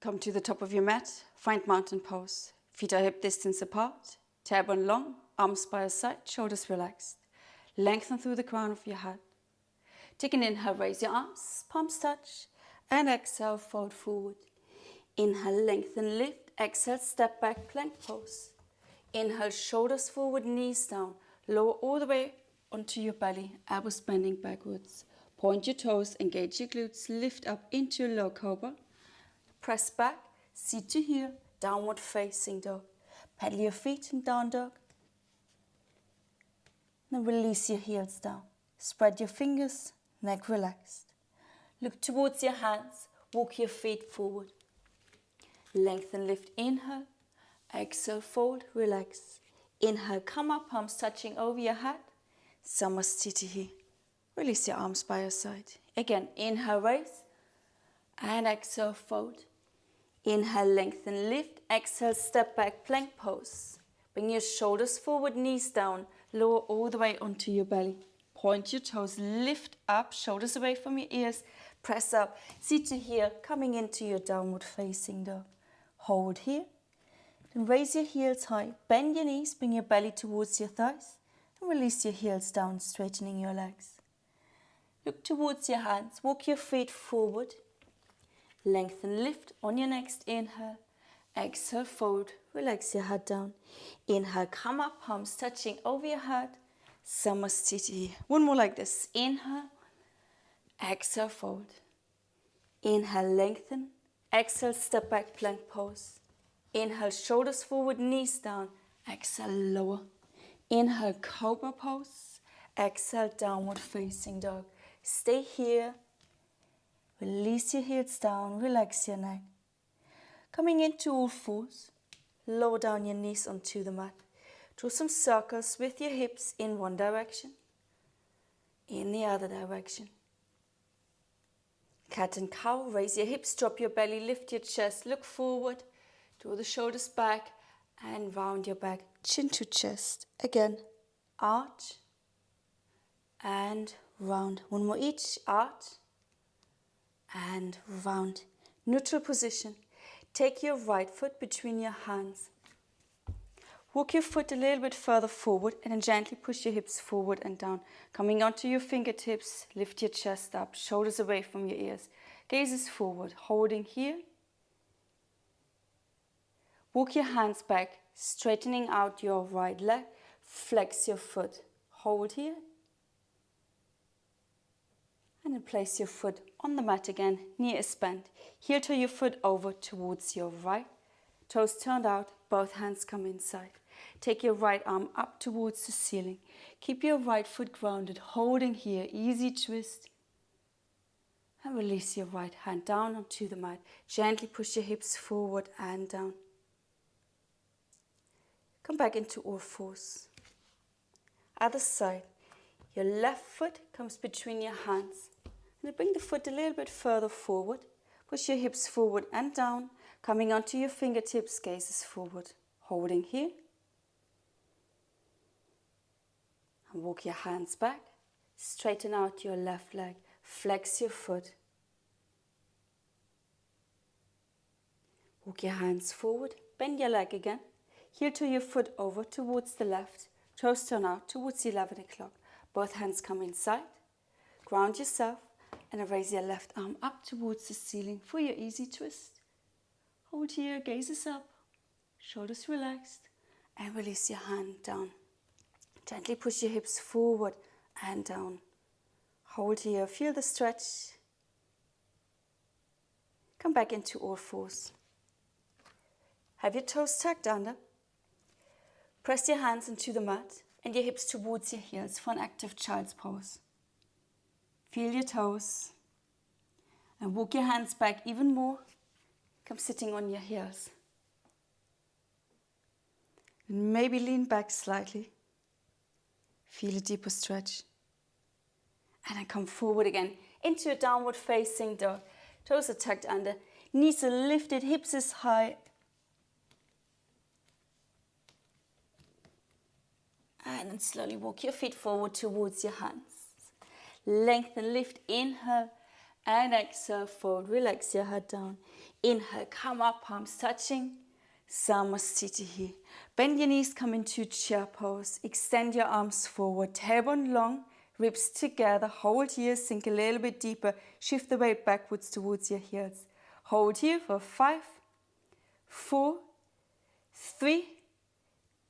Come to the top of your mat, find mountain pose. Feet are hip distance apart, tailbone long, arms by your side, shoulders relaxed. Lengthen through the crown of your head. Take an inhale, raise your arms, palms touch, and exhale, fold forward. Inhale, lengthen, lift, exhale, step back, plank pose. Inhale, shoulders forward, knees down, lower all the way onto your belly, elbows bending backwards. Point your toes, engage your glutes, lift up into low cobra. Press back, seat to heel, downward facing dog. Pedal your feet in down dog. Then release your heels down. Spread your fingers, neck relaxed. Look towards your hands, walk your feet forward. Lengthen, lift, inhale. Exhale, fold, relax. Inhale, come up, palms touching over your head. Samasthiti. Release your arms by your side. Again, inhale, raise. And exhale, fold. Inhale, lengthen, lift. Exhale, step back, plank pose. Bring your shoulders forward, knees down. Lower all the way onto your belly. Point your toes, lift up, shoulders away from your ears. Press up, seat to heel, coming into your downward facing dog. Hold here. Then raise your heels high. Bend your knees, bring your belly towards your thighs. And release your heels down, straightening your legs. Look towards your hands, walk your feet forward. Lengthen, lift on your next inhale. Exhale, fold, relax your head down. Inhale, come up, palms touching over your head. Samasthiti. One more like this. Inhale, exhale, fold. Inhale, lengthen. Exhale, step back, plank pose. Inhale, shoulders forward, knees down. Exhale, lower. Inhale, cobra pose. Exhale, downward facing dog. Stay here. Release your heels down, relax your neck. Coming into all fours, lower down your knees onto the mat. Draw some circles with your hips in one direction, in the other direction. Cat and cow, raise your hips, drop your belly, lift your chest, look forward, draw the shoulders back and round your back, chin to chest. Again, arch and round. One more each, arch and round. Neutral position. Take your right foot between your hands. Walk your foot a little bit further forward and then gently push your hips forward and down. Coming onto your fingertips, lift your chest up, shoulders away from your ears. Gazes forward, holding here. Walk your hands back, straightening out your right leg. Flex your foot. Hold here. And then place your foot on the mat again, knee is bent. Heel to your foot over towards your right. Toes turned out, both hands come inside. Take your right arm up towards the ceiling. Keep your right foot grounded, holding here, easy twist. And release your right hand down onto the mat. Gently push your hips forward and down. Come back into all fours. Other side. Your left foot comes between your hands. And bring the foot a little bit further forward. Push your hips forward and down. Coming onto your fingertips, gazes forward. Holding here. And walk your hands back. Straighten out your left leg. Flex your foot. Walk your hands forward. Bend your leg again. Heel to your foot over towards the left. Toes turn out towards 11 o'clock. Both hands come inside. Ground yourself and raise your left arm up towards the ceiling for your easy twist. Hold here, gazes up, shoulders relaxed, and release your hand down. Gently push your hips forward and down. Hold here, feel the stretch. Come back into all fours. Have your toes tucked under. Press your hands into the mat and your hips towards your heels for an active child's pose. Feel your toes and walk your hands back even more. Come sitting on your heels. And maybe lean back slightly. Feel a deeper stretch. And then come forward again into a downward facing dog. Toes are tucked under. Knees are lifted, hips is high. And then slowly walk your feet forward towards your hands. Lengthen, lift, inhale. and exhale, fold, relax your head down. Inhale, come up, palms touching, Samasthiti here. Bend your knees, come into chair pose. Extend your arms forward, tailbone long, ribs together. Hold here, sink a little bit deeper. Shift the weight backwards towards your heels. Hold here for 5, 4, 3,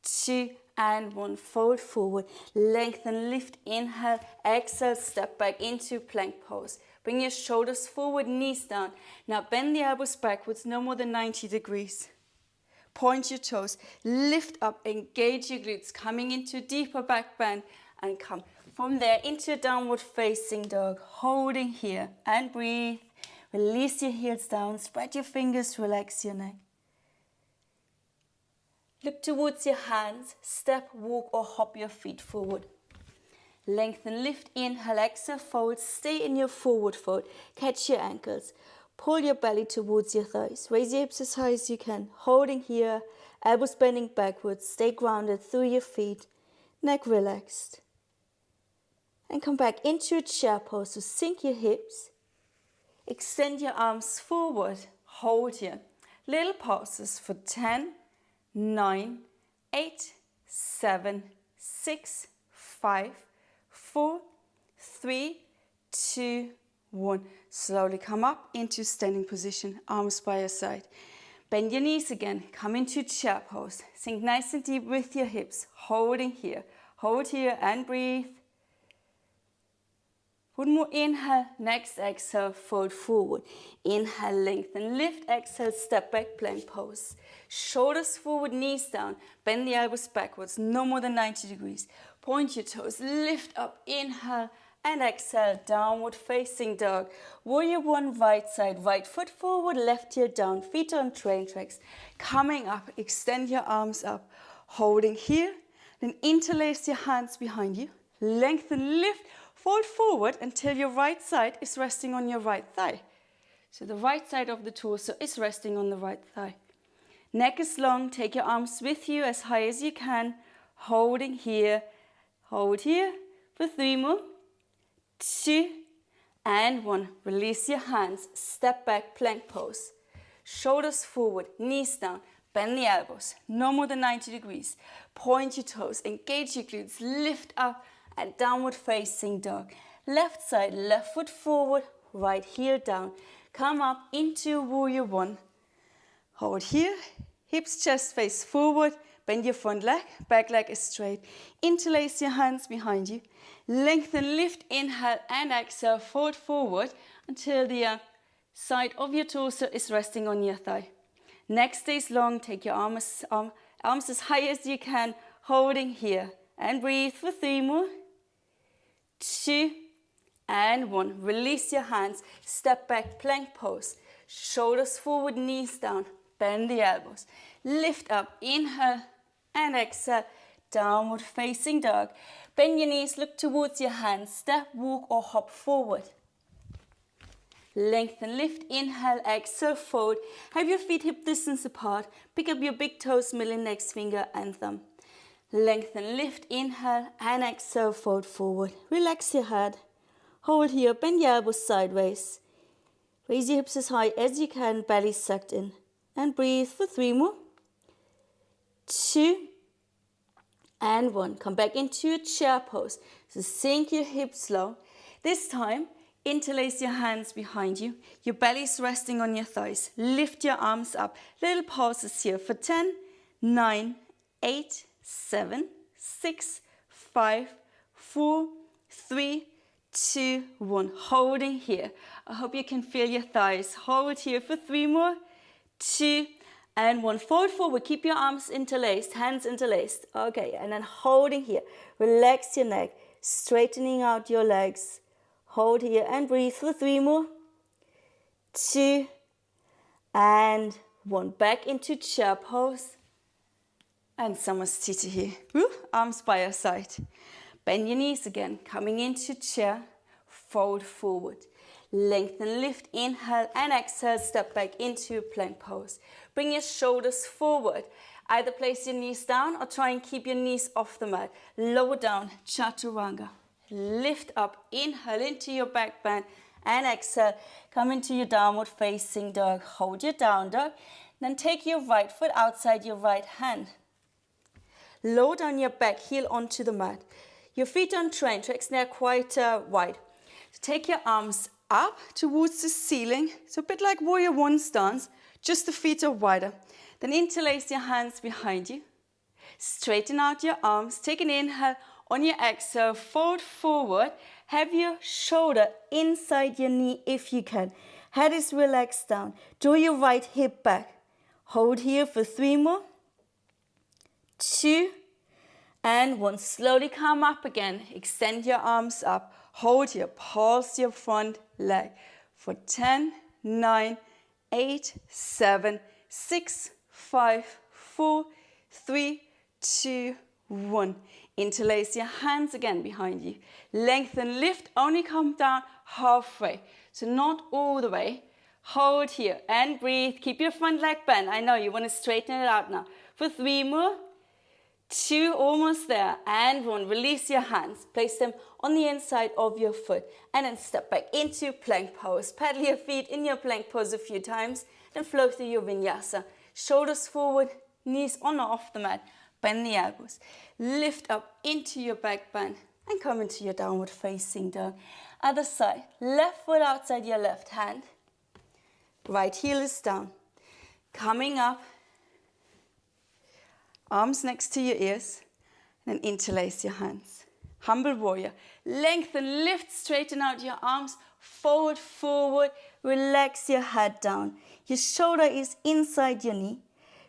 2, and 1. Fold forward, lengthen, lift, inhale, exhale, step back into plank pose. Bring your shoulders forward, knees down. Now bend the elbows backwards, no more than 90 degrees. Point your toes, lift up, engage your glutes, coming into deeper back bend, and come from there into downward facing dog, holding here, and breathe. Release your heels down, spread your fingers, relax your neck. Look towards your hands, step, walk, or hop your feet forward. Lengthen, lift, inhale, exhale, fold, stay in your forward fold. Catch your ankles. Pull your belly towards your thighs. Raise your hips as high as you can. Holding here, elbows bending backwards. Stay grounded through your feet. Neck relaxed. And come back into a chair pose. So sink your hips. Extend your arms forward. Hold here. Little pauses for 10, 9, 8, 7, 6, 5, 4, 3, 2, 1. Slowly come up into standing position, arms by your side. Bend your knees again, come into chair pose. Sink nice and deep with your hips, holding here. Hold here and breathe. One more inhale, next exhale, fold forward. Inhale, lengthen, lift, exhale, step back, plank pose. Shoulders forward, knees down, bend the elbows backwards, no more than 90 degrees. Point your toes, lift up, inhale, and exhale, downward facing dog. Warrior one, right side, right foot forward, left heel down, feet on train tracks. Coming up, extend your arms up, holding here, then interlace your hands behind you, lengthen, lift, fold forward until your right side is resting on your right thigh. So the right side of the torso is resting on the right thigh. Neck is long, take your arms with you as high as you can, holding here, hold here for 3 more, 2, and 1. Release your hands, step back, plank pose. Shoulders forward, knees down, bend the elbows, no more than 90 degrees. Point your toes, engage your glutes, lift up, and downward facing dog. Left side, left foot forward, right heel down. Come up into warrior one. Hold here, hips, chest face forward, bend your front leg, back leg is straight. Interlace your hands behind you. Lengthen, lift, inhale and exhale, fold forward until the side of your torso is resting on your thigh. Neck stays long, take your arms as high as you can, holding here. And breathe for 3 more. 2, and 1. Release your hands, step back, plank pose. Shoulders forward, knees down, bend the elbows. Lift up, inhale and exhale, downward facing dog. Bend your knees, look towards your hands, step, walk or hop forward. Lengthen, lift, inhale, exhale, fold. Have your feet hip distance apart. Pick up your big toes, middle index finger and thumb. Lengthen, lift, inhale and exhale, fold forward. Relax your head. Hold here, bend your elbows sideways. Raise your hips as high as you can, belly sucked in. And breathe for 3 more. 2, and 1. Come back into your chair pose. So sink your hips low. This time, interlace your hands behind you. Your belly's resting on your thighs. Lift your arms up. Little pauses here for 10, 9, 8, 7, 6, 5, 4, 3, 2, 1. Holding here. I hope you can feel your thighs. Hold here for 3 more, 2, and 1. Fold forward. Keep your arms interlaced, hands interlaced. Okay, and then holding here. Relax your neck, straightening out your legs. Hold here and breathe for 3 more, 2, and 1. Back into chair pose. And Samasthiti here. Woo. Arms by your side. Bend your knees again. Coming into chair. Fold forward. Lengthen, lift, inhale and exhale. Step back into plank pose. Bring your shoulders forward. Either place your knees down or try and keep your knees off the mat. Lower down, chaturanga. Lift up, inhale into your back bend And exhale, come into your downward facing dog. Hold your down dog. Then take your right foot outside your right hand. Lower down your back heel onto the mat. Your feet on train tracks, they're quite wide. So take your arms up towards the ceiling. So a bit like warrior one stance, just the feet are wider. Then interlace your hands behind you. Straighten out your arms. Take an inhale. On your exhale, fold forward. Have your shoulder inside your knee if you can. Head is relaxed down. Draw your right hip back. Hold here for 3 more. 2 and 1. Slowly come up again. Extend your arms up. Hold here. Pulse your front leg for 10, 9, 8, 7, 6, 5, 4, 3, 2, 1. Interlace your hands again behind you. Lengthen, lift, only come down halfway. So not all the way. Hold here and breathe. Keep your front leg bent. I know you want to straighten it out now. For 3 more. 2, almost there. And 1. Release your hands. Place them on the inside of your foot. And then step back into plank pose. Paddle your feet in your plank pose a few times. Then flow through your vinyasa. Shoulders forward, knees on or off the mat. Bend the elbows. Lift up into your back bend and come into your downward facing dog. Other side. Left foot outside your left hand. Right heel is down. Coming up. Arms next to your ears. And then interlace your hands. Humble warrior. Lengthen, lift, straighten out your arms. Fold forward. Relax your head down. Your shoulder is inside your knee.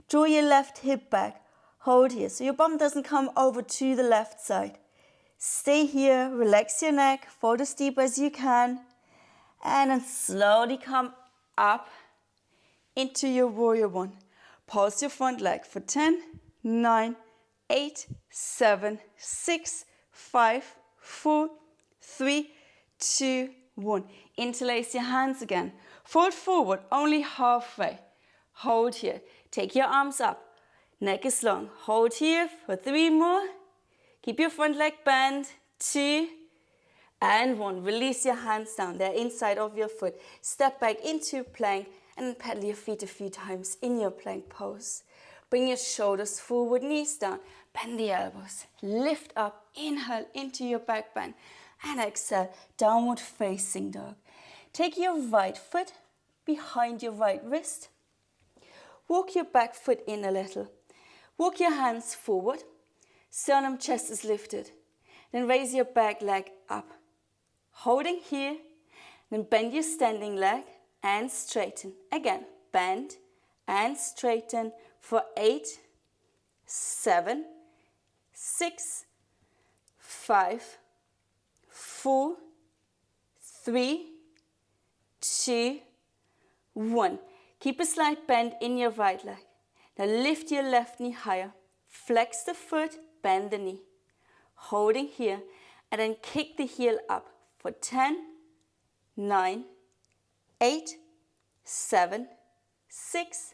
Draw your left hip back. Hold here, so your bum doesn't come over to the left side. Stay here, relax your neck, fold as deep as you can, and then slowly come up into your warrior one. Pulse your front leg for 10, 9, 8, 7, 6, 5, 4, 3, 2, 1. Interlace your hands again. Fold forward, only halfway. Hold here. Take your arms up. Neck is long. Hold here for 3 more. Keep your front leg bent. 2 and 1. Release your hands down. They're inside of your foot. Step back into plank and pedal your feet a few times in your plank pose. Bring your shoulders forward, knees down. Bend the elbows. Lift up. Inhale into your back bend. And exhale, downward facing dog. Take your right foot behind your right wrist. Walk your back foot in a little. Walk your hands forward. Sternum, chest is lifted. Then raise your back leg up. Holding here. Then bend your standing leg and straighten. Again, bend and straighten for 8, 7, 6, 5, 4, 3, 2, 1. Keep a slight bend in your right leg. Now lift your left knee higher. Flex the foot, bend the knee. Holding here, and then kick the heel up for 10, 9, 8, 7, 6,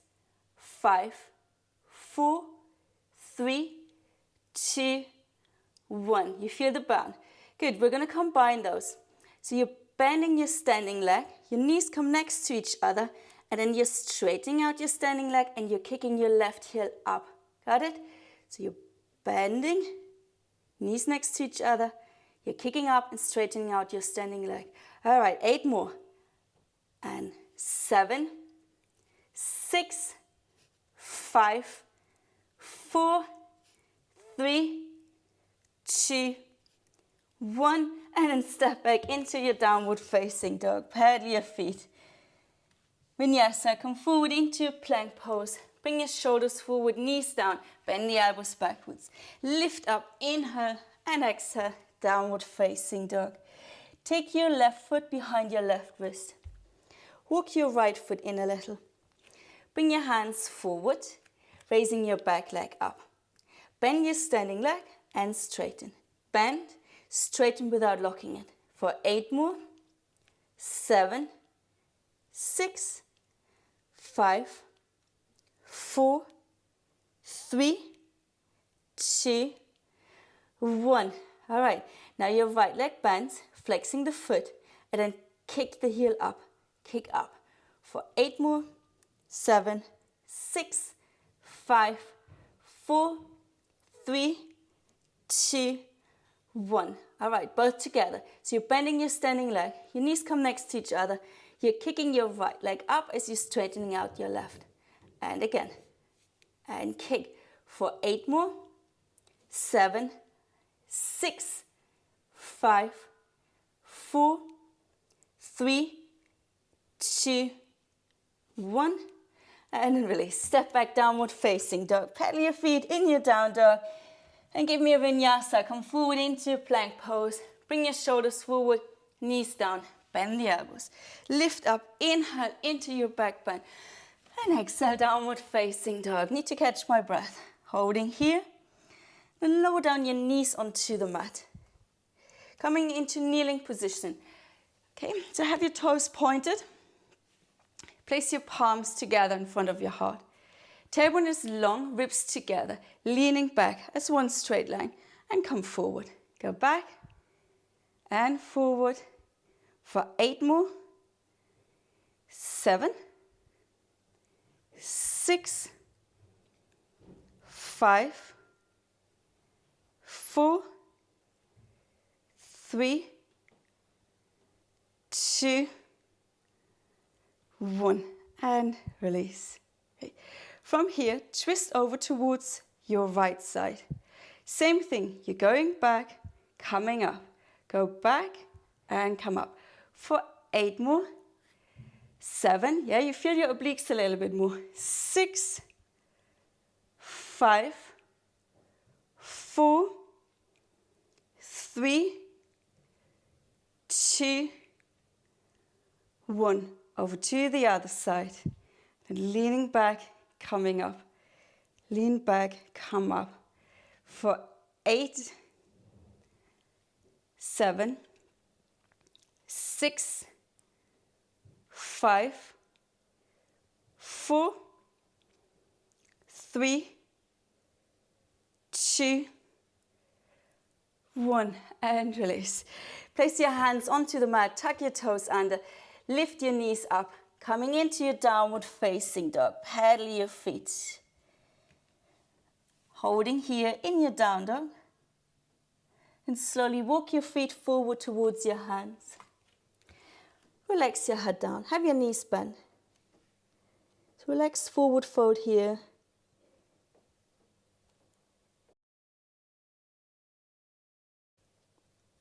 5, 4, 3, 2, 1. You feel the bound. Good, we're going to combine those. So you're bending your standing leg, your knees come next to each other, and then you're straightening out your standing leg and you're kicking your left heel up. Got it? So you're bending, knees next to each other, you're kicking up and straightening out your standing leg. All right, 8 more. And 7, 6, 5, 4, 3, 2, 1. And then step back into your downward facing dog. Pedal your feet. Vinyasa, come forward into a plank pose. Bring your shoulders forward, knees down, bend the elbows backwards. Lift up, inhale and exhale, downward facing dog. Take your left foot behind your left wrist. Walk your right foot in a little. Bring your hands forward, raising your back leg up. Bend your standing leg and straighten. Bend, straighten without locking it. For 8 more. 7, 6, 5, 4, 3, 2, 1. All right, now your right leg bends, flexing the foot, and then kick the heel up, kick up. For 8 more, 7, 6, 5, 4, 3, 2, 1. All right, both together. So you're bending your standing leg. Your knees come next to each other. You're kicking your right leg up as you're straightening out your left. And again. And kick. For 8 more. 7, 6, 5, 4, 3, 2, 1. And then release. Step back, downward facing dog. Pedal your feet in your down dog. And give me a vinyasa. Come forward into plank pose. Bring your shoulders forward, knees down, bend the elbows. Lift up, inhale into your back bend. And exhale, downward facing dog. Need to catch my breath. Holding here. Then lower down your knees onto the mat. Coming into kneeling position. Okay, so have your toes pointed. Place your palms together in front of your heart. Tailbone is long, ribs together, leaning back as one straight line, and come forward. Go back and forward for 8 more. 7, 6, 5, 4, 3, 2, 1, and release. Okay. From here, twist over towards your right side. Same thing, you're going back, coming up. Go back and come up. For 8 more. 7, yeah, you feel your obliques a little bit more. 6, 5, 4, 3, 2, 1. Over to the other side. And leaning back, coming up. Lean back, come up. For 8, 7, 6, 5, 4, 3, 2, 1. And release. Place your hands onto the mat, tuck your toes under. Lift your knees up, coming into your downward facing dog. Paddle your feet. Holding here in your down dog. And slowly walk your feet forward towards your hands. Relax your head down. Have your knees bent. So relax forward fold here.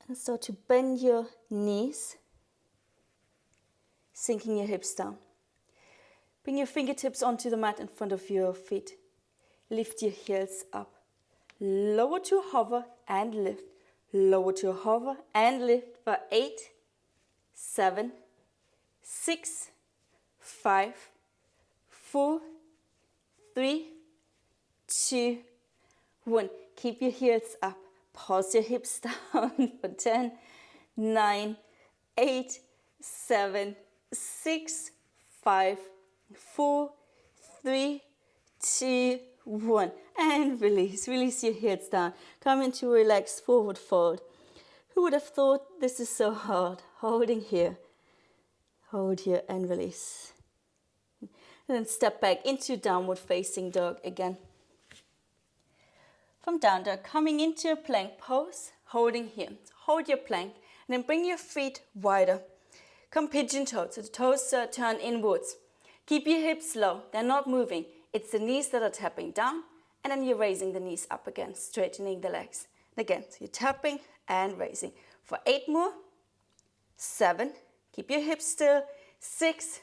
And start to bend your knees. Sinking your hips down. Bring your fingertips onto the mat in front of your feet. Lift your heels up. Lower to hover and lift. Lower to hover and lift for 8, 7, 6, 5, 4, 3, 2, 1. Keep your heels up. Pause your hips down for 10, 9, 8, 7, 6, 5, 4, 3, 2, 1. And release. Release your heels down. Come into relaxed forward fold. Who would have thought this is so hard? Holding here. Hold here and release. And then step back into downward facing dog again. From down dog, coming into a plank pose, holding here. Hold your plank and then bring your feet wider. Come pigeon-toed, so the toes turn inwards. Keep your hips low, they're not moving. It's the knees that are tapping down, and then you're raising the knees up again, straightening the legs. And again, so you're tapping and raising. For 8 more, 7, keep your hips still, 6,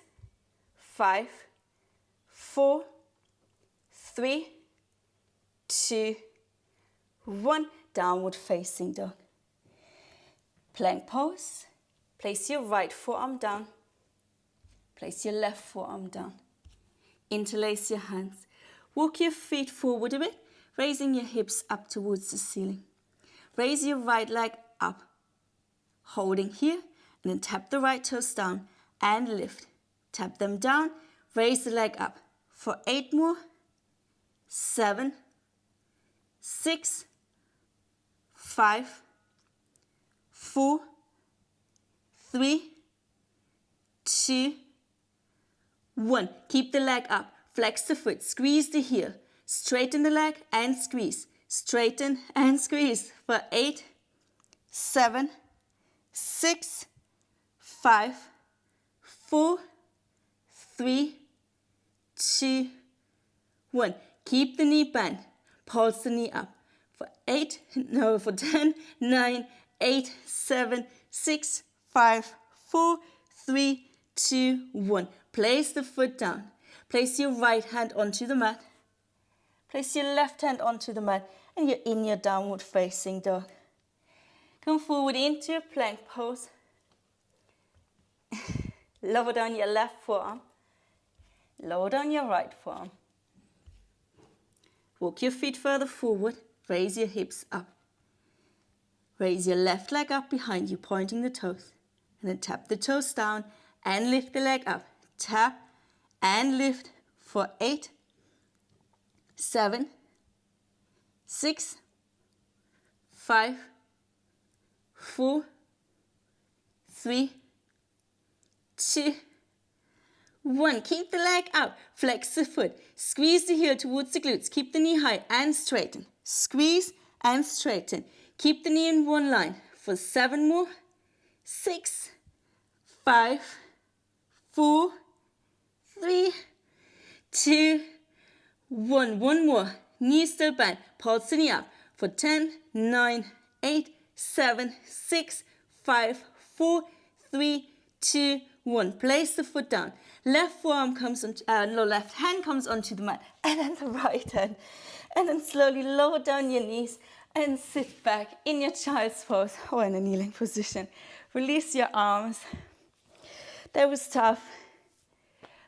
5, 4, 3, 2, 1. Downward facing dog. Plank pose. Place your right forearm down. Place your left forearm down. Interlace your hands. Walk your feet forward a bit, raising your hips up towards the ceiling. Raise your right leg up. Holding here, and then tap the right toes down and lift. Tap them down, raise the leg up. For 8 more. 7, 6, 5, 4, 3, 2, 1. Keep the leg up. Flex the foot. Squeeze the heel. Straighten the leg and squeeze. Straighten and squeeze for 8, 7, 6, 5, 4, 3, 2, 1. Keep the knee bent. Pulse the knee up for 10, 9, 8, 7, 6, 5, 4, 3, 2, 1. Place the foot down. Place your right hand onto the mat. Place your left hand onto the mat and you're in your downward facing dog. Come forward into a plank pose. Lower down your left forearm. Lower down your right forearm. Walk your feet further forward. Raise your hips up. Raise your left leg up behind you, pointing the toes. And then tap the toes down and lift the leg up. Tap and lift for 8, 7, 6, 5, 4, 3, 2, 1. Keep the leg out. Flex the foot. Squeeze the heel towards the glutes. Keep the knee high and straighten. Squeeze and straighten. Keep the knee in one line for 7 more. 6, 5, 4, 3, 2, 1. One more. Knee still bent. Pulse the knee up for 10, 9, 8, 7, 6, 5, 4, 3, 2, 1. Place the foot down. Left forearm comes on, left hand comes onto the mat, and then the right hand. And then slowly lower down your knees and sit back in your child's pose or in a kneeling position. Release your arms. That was tough.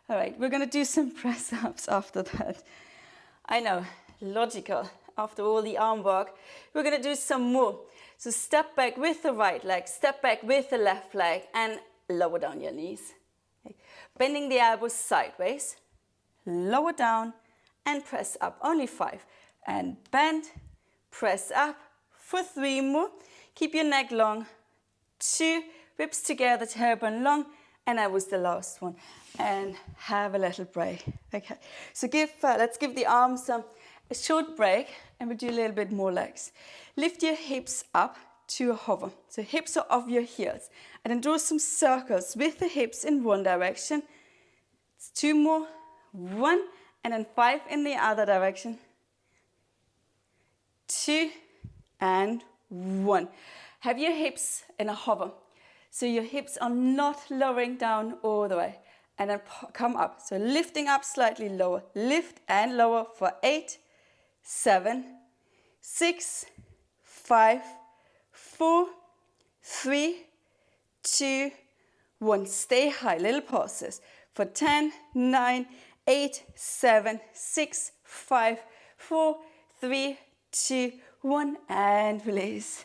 All right, we're going to do some press-ups after that. I know, logical. After all the arm work, we're going to do some more. So step back with the right leg, step back with the left leg, and lower down your knees. Okay. Bending the elbows sideways, lower down, and press up. Only 5. And bend, press up for 3 more. Keep your neck long. 2, ribs together, tailbone long, and that was the last one. And have a little break. Okay, so let's give the arms a short break, and we'll do a little bit more legs. Lift your hips up to a hover. So hips are off your heels. And then draw some circles with the hips in one direction. It's 2 more. 1, and then 5 in the other direction. 2, and 1. Have your hips in a hover. So your hips are not lowering down all the way. And then come up. So lifting up slightly lower. Lift and lower for 8, 7, 6, 5, 4, 3, 2, 1. Stay high. Little pauses. For 10, 9, 8, 7, 6, 5, 4, 3, 2, 1. And release.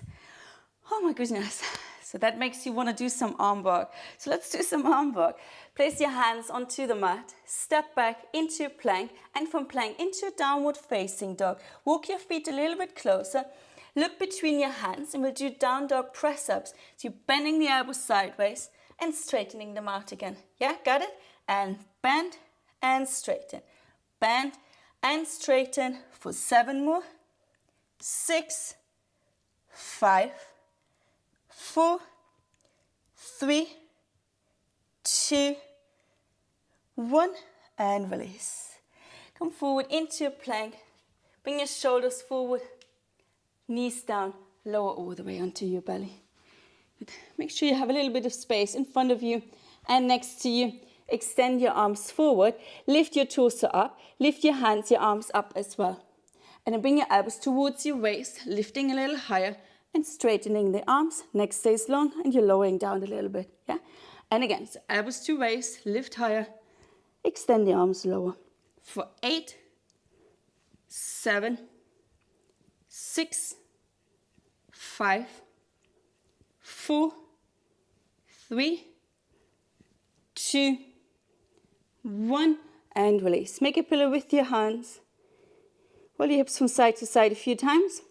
Oh my goodness. So that makes you want to do some arm work. So let's do some arm work. Place your hands onto the mat. Step back into plank. And from plank into downward facing dog. Walk your feet a little bit closer. Look between your hands and we'll do down dog press ups. So you're bending the elbows sideways and straightening them out again. Yeah, got it? And bend and straighten. Bend and straighten for 7 more. 6, 5, 4, 3, 2, 1, and release. Come forward into a plank. Bring your shoulders forward, knees down, lower all the way onto your belly. Good. Make sure you have a little bit of space in front of you and next to you. Extend your arms forward, lift your torso up, lift your hands, your arms up as well. And then bring your elbows towards your waist, lifting a little higher and straightening the arms. Neck stays long and you're lowering down a little bit. Yeah. And again, so elbows to waist, lift higher, extend the arms lower. For 8, 7, 6, 5, 4, 3, 2, 1, and release. Make a pillow with your hands. Roll your hips from side to side a few times.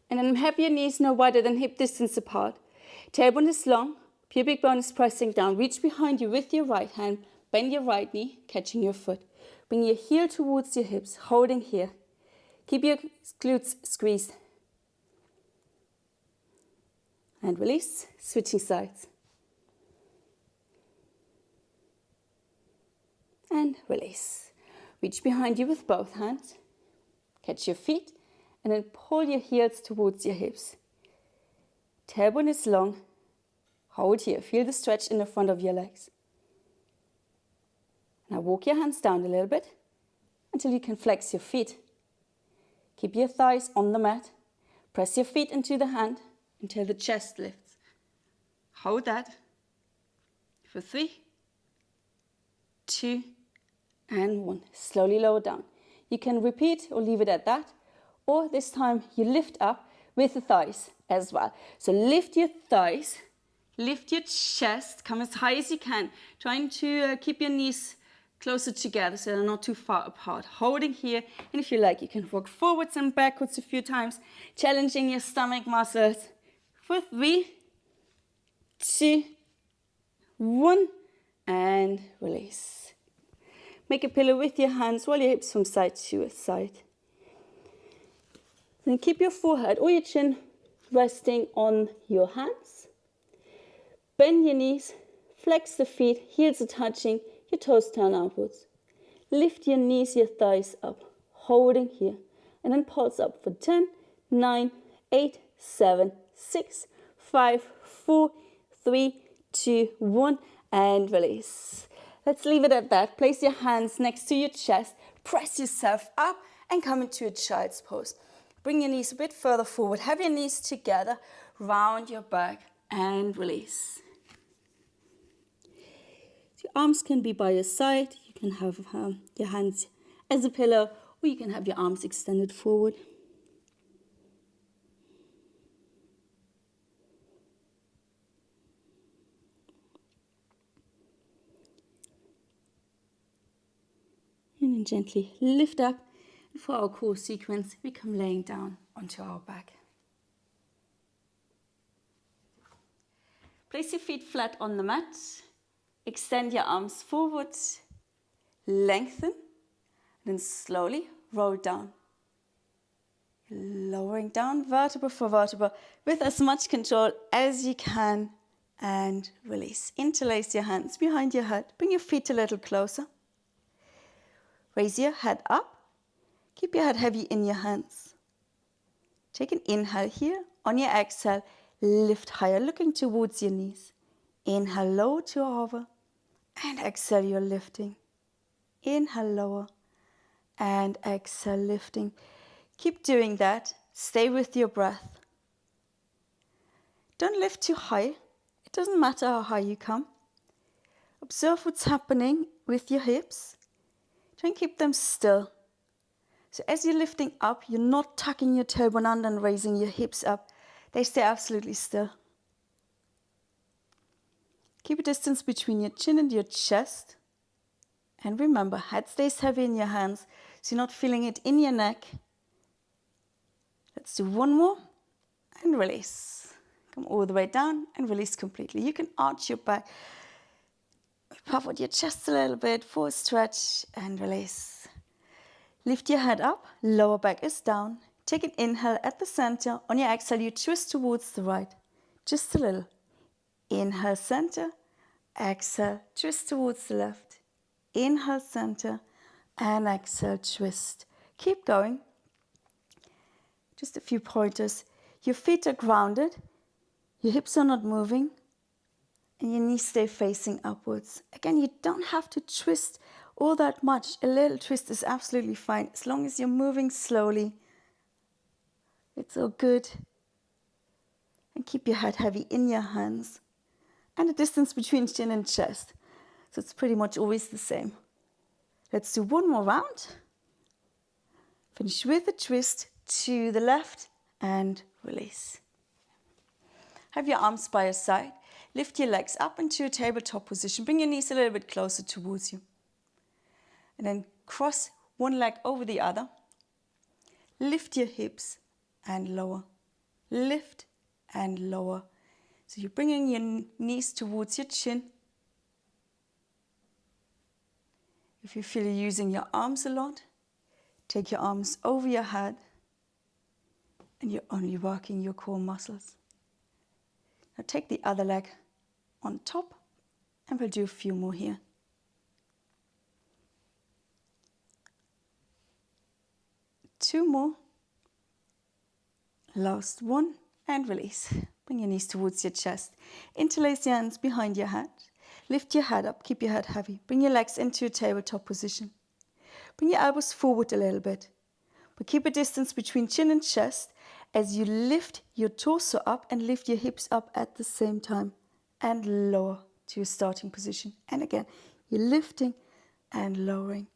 And then have your knees no wider than hip distance apart. Tailbone is long, Pubic bone is pressing down. Reach behind you with your right hand. Bend your right knee, catching your foot. Bring your heel towards your hips, holding here. Keep your glutes squeezed. And release, switching sides. And release. Reach behind you with both hands. Catch your feet and then pull your heels towards your hips. Tailbone is long. Hold here. Feel the stretch in the front of your legs. Now walk your hands down a little bit until you can flex your feet. Keep your thighs on the mat. Press your feet into the hand until the chest lifts. Hold that for 3, 2, and 1. Slowly lower down. You can repeat or leave it at that, or this time you lift up with the thighs as well. So lift your thighs, lift your chest, come as high as you can, trying to keep your knees closer together so they're not too far apart. Holding here, and if you like, you can rock forwards and backwards a few times, challenging your stomach muscles. For 3, 2, 1, and release. Make a pillow with your hands, roll your hips from side to side. Then keep your forehead or your chin resting on your hands. Bend your knees, flex the feet, heels are touching, your toes turn outwards. Lift your knees, your thighs up, holding here. And then pulse up for 10, 9, 8, 7, 6, 5, 4, 3, 2, 1, and release. Let's leave it at that. Place your hands next to your chest, press yourself up and come into a child's pose. Bring your knees a bit further forward, have your knees together, round your back and release. Your arms can be by your side, you can have your hands as a pillow, or you can have your arms extended forward. And then gently lift up. And for our core sequence, we come laying down onto our back. Place your feet flat on the mat. Extend your arms forward. Lengthen. And then slowly roll down. Lowering down vertebra for vertebra with as much control as you can. And release. Interlace your hands behind your head. Bring your feet a little closer. Raise your head up. Keep your head heavy in your hands. Take an inhale here. On your exhale, lift higher, looking towards your knees. Inhale, lower to hover. And exhale, you're lifting. Inhale, lower. And exhale, lifting. Keep doing that. Stay with your breath. Don't lift too high. It doesn't matter how high you come. Observe what's happening with your hips. Try and keep them still. So as you're lifting up, you're not tucking your tailbone under and raising your hips up. They stay absolutely still. Keep a distance between your chin and your chest. And remember, head stays heavy in your hands, so you're not feeling it in your neck. Let's do one more and release. Come all the way down and release completely. You can arch your back. Puff out your chest a little bit for a stretch and release. Lift your head up, lower back is down. Take an inhale at the center. On your exhale, you twist towards the right. Just a little. Inhale, center. Exhale, twist towards the left. Inhale, center. And exhale, twist. Keep going. Just a few pointers. Your feet are grounded. Your hips are not moving. And your knees stay facing upwards. Again, you don't have to twist all that much. A little twist is absolutely fine. As long as you're moving slowly, it's all good. And keep your head heavy in your hands. And a distance between chin and chest. So it's pretty much always the same. Let's do one more round. Finish with a twist to the left and release. Have your arms by your side. Lift your legs up into a tabletop position. Bring your knees a little bit closer towards you. And then cross one leg over the other. Lift your hips and lower. Lift and lower. So you're bringing your knees towards your chin. If you feel you're using your arms a lot, take your arms over your head and you're only working your core muscles. Now take the other leg on top and we'll do a few more here. Two more. Last one and release. Bring your knees towards your chest. Interlace your hands behind your head. Lift your head up, keep your head heavy. Bring your legs into a tabletop position. Bring your elbows forward a little bit. But keep a distance between chin and chest as you lift your torso up and lift your hips up at the same time. And lower to your starting position. And again, you're lifting and lowering.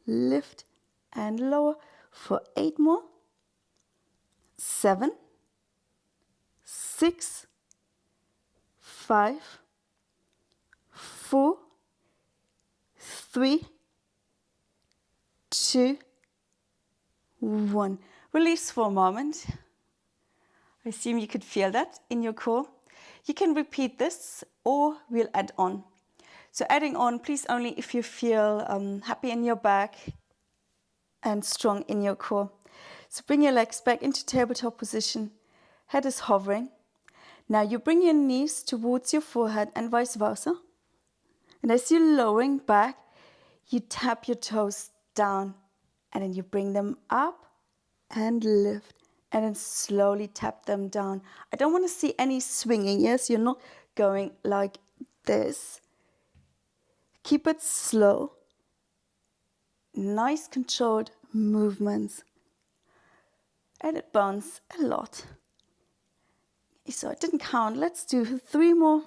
Lift and lower for 8 more. 7, 6, 5, 4, 3, 2, 1. Release for a moment. I assume you could feel that in your core. You can repeat this or we'll add on. So adding on, please only if you feel happy in your back and strong in your core. So bring your legs back into tabletop position. Head is hovering. Now you bring your knees towards your forehead and vice versa. And as you're lowering back, you tap your toes down and then you bring them up and lift and then slowly tap them down. I don't want to see any swinging. Yes, you're not going like this. Keep it slow. Nice controlled movements. And it burns a lot. So I didn't count. Let's do 3 more.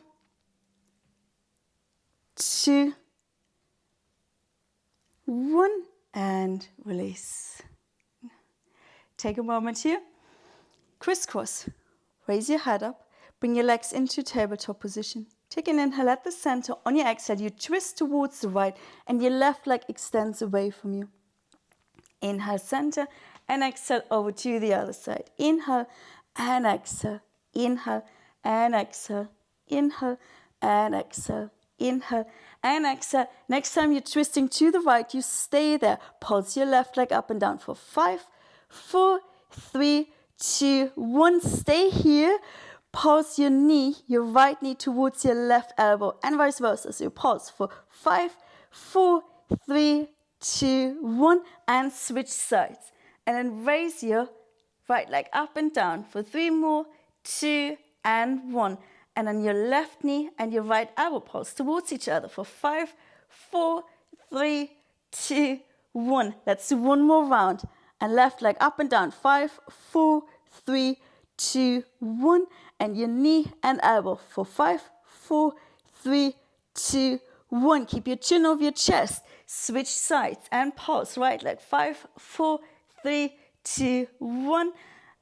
2, 1, and release. Take a moment here. Crisscross. Raise your head up. Bring your legs into tabletop position. Take an inhale at the center. On your exhale, you twist towards the right and your left leg extends away from you. Inhale, center, and exhale over to the other side. Inhale and exhale. Inhale and exhale. Inhale and exhale. Inhale and exhale. Next time you're twisting to the right, you stay there. Pulse your left leg up and down for 5, 4, 3, 2, 1. Stay here. Pulse your knee, your right knee towards your left elbow and vice versa. So you pulse for 5, 4, 3, 2, 1 and switch sides. And then raise your right leg up and down for 3 more, 2 and 1. And then your left knee and your right elbow pulse towards each other for 5, 4, 3, 2, 1. Let's do 1 more round. And left leg up and down. 5, 4, 3, 2, 1. And your knee and elbow for 5, 4, 3, 2, 1. Keep your chin over your chest. Switch sides and pulse. Right leg. 5, 4, 3, 2, 1.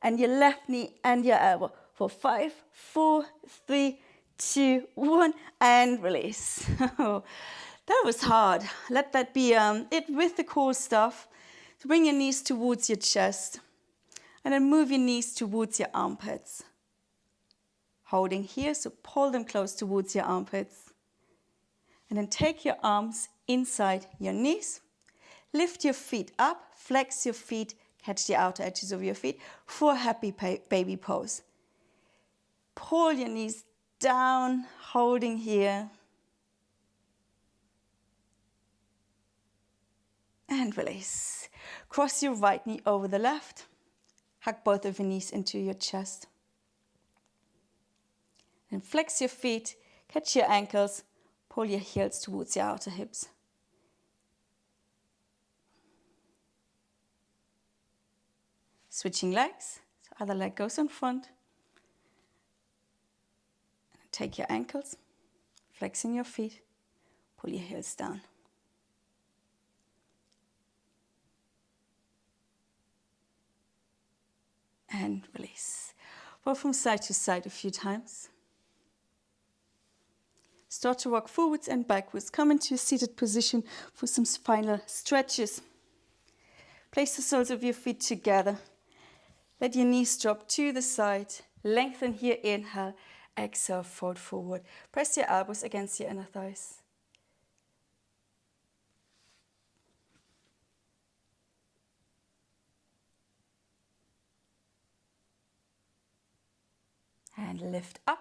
And your left knee and your elbow for 5, 4, 3, 2, 1. And release. That was hard. Let that be it with the core stuff. So bring your knees towards your chest. And then move your knees towards your armpits. Holding here, so pull them close towards your armpits. And then take your arms inside your knees. Lift your feet up, flex your feet, catch the outer edges of your feet for a happy baby pose. Pull your knees down, holding here. And release. Cross your right knee over the left. Hug both of your knees into your chest. And flex your feet, catch your ankles, pull your heels towards your outer hips. Switching legs, so other leg goes in front. And take your ankles, flexing your feet, pull your heels down. And release. Roll from side to side a few times. Start to rock forwards and backwards. Come into a seated position for some final stretches. Place the soles of your feet together. Let your knees drop to the side. Lengthen here, inhale. exhale, fold forward. Press your elbows against your inner thighs. And lift up.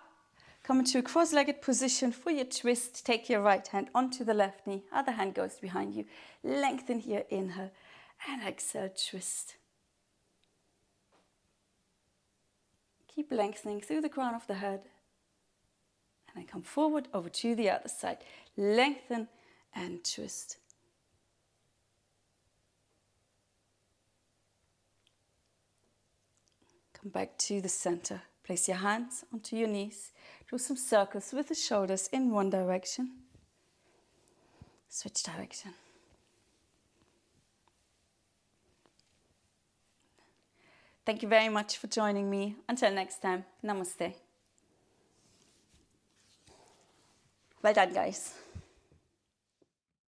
Come into a cross-legged position for your twist. Take your right hand onto the left knee. Other hand goes behind you. Lengthen here, inhale. And exhale, twist. Keep lengthening through the crown of the head. And then come forward over to the other side. Lengthen and twist. Come back to the center. Place your hands onto your knees. Draw some circles with the shoulders in one direction. Switch direction. Thank you very much for joining me. Until next time, namaste. Well done, guys.